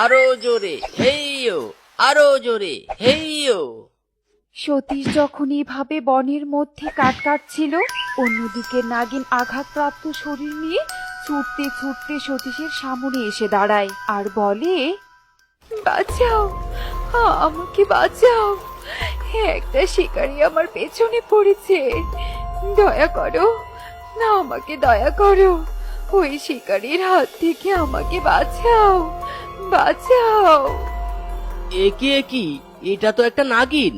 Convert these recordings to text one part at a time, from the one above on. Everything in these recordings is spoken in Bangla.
আরো জোরে হেইয়ো, আরো জোরে হেইয়ো। সতীশ যখন এভাবে বনের মধ্যে কাঠ কাটছিল, অন্যদিকে নাগিন আঘাতপ্রাপ্ত শরীর নিয়ে ছুটতে ছুটতে সতীশের সামনে এসে দাঁড়ায় আর বলে, বাঁচাও, আমাকে বাঁচাও, একটা শিকারী আমার পেছনে পড়েছে, দয়া করো, না আমাকে দয়া করো, ওই শিকারীর হাত থেকে আমাকে বাঁচাও, বাঁচাও। একি একি, এটা তো একটা নাগিন।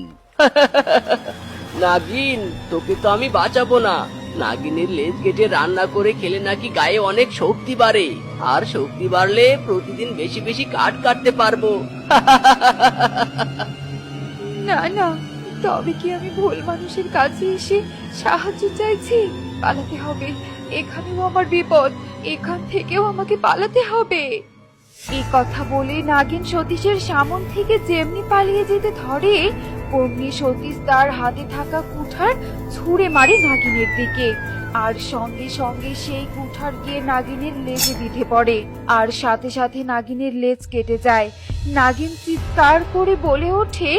নাগিন, তোকে তো আমি বাঁচাবো না। নাগিনের লেজ কেটে রান্না করে খেলে নাকি গায়ে অনেক শক্তি বাড়ে, আর শক্তি বাড়লে প্রতিদিন বেশি বেশি কাঠ কাটতে পারবো। না না, তবে কি আমি ভুল মানুষের কাছে এসে সাহায্য চাইছি? পালাতে হবে, এখানেও আমার বিপদ, এখান থেকেও আমাকে পালাতে হবে। এই কথা বলে নাগিন সতীশের সামন থেকে যেমনি পালিয়ে যেতে ধরে, অমনি সতীশ তার হাতে থাকা কুঠার ছুঁড়ে মারে নাগিনের দিকে, আর সঙ্গে সঙ্গে সেই কুঠার গিয়ে নাগিনের লেজে বিঁধে পড়ে, আর সাথে সাথে নাগিনের লেজ কেটে যায়। নাগিন চিৎকার করে বলে ওঠে,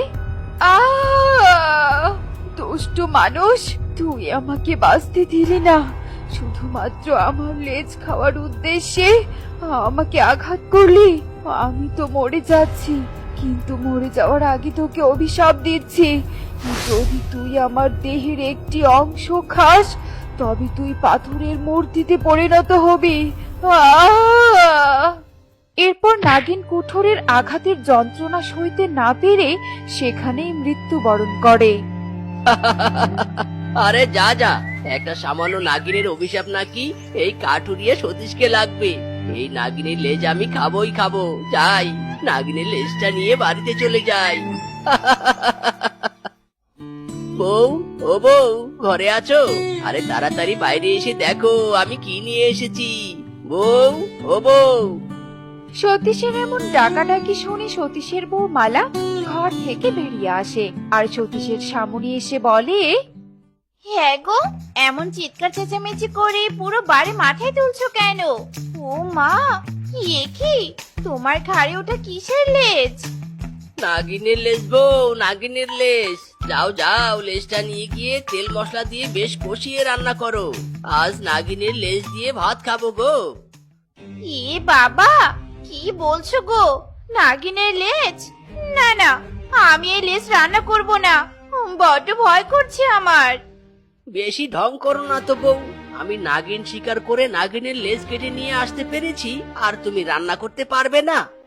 দুষ্টু মানুষ, তুই আমাকে বাঁচতে দিলি না, শুধুমাত্র আমার লেজ খাওয়ার উদ্দেশ্যে আমাকে আঘাত করলি। আমি তো মরে যাচ্ছি, কিন্তু মরে যাওয়ার আগে তোকে অভিশাপ দিচ্ছি, যদি তুই আমার দেহের একটি অংশ খাস তবে তুই পাথরের মূর্তিতে পরিণত হবি। এরপর নাগিন কুঠোরের আঘাতের যন্ত্রণা সইতে না পেরে সেখানেই মৃত্যুবরণ করে। আরে যা যা, একটা সামান্য নাগিনের অভিশাপ নাকি এই কাঠুরিয়া সতীশকে লাগবে। এই নাগিনের লেজ আমি খাবোই খাবো। যাই, নাগিনের লেজটা নিয়ে বাড়িতে চলে যাই। বউ, ও বউ, ঘরে আছো? আরে তাড়াতাড়ি বাইরে এসে দেখো আমি কি নিয়ে এসেছি। বউ, ও বউ। সতীশের এমন ডাকাডাকি শুনে সতীশের বউ মালা ঘর থেকে বেরিয়ে আসে আর সতীশের সামনে এসে বলে, হ্যাঁ গো, এমন চিৎকার চেঁচামেচি করে পুরো বাড়ি মাথায় তুলছো কেন? ও মা, এ কি, তোমার ঘাড়ে ওটা কিসের লেজ? নাগিনের লেজ বউ, নাগিনের লেজ। যাও যাও, লেজটা নিয়ে গিয়ে তেল মশলা দিয়ে বেশ কষিয়ে রান্না করো। আজ নাগিনের লেজ দিয়ে ভাত খাবো গো। এ বাবা, কি বলছো গো, নাগিনের লেজ? না না, আমি এই লেজ রান্না করব না, বড্ড ভয় করছে আমার। বেশি ঢং করো না তো বউ। আমি নাগিন শিকার করে নাগিনের লেজ কেটে নিয়ে আসতে পেরেছি, আর তুমি রান্না করতে পারবে না?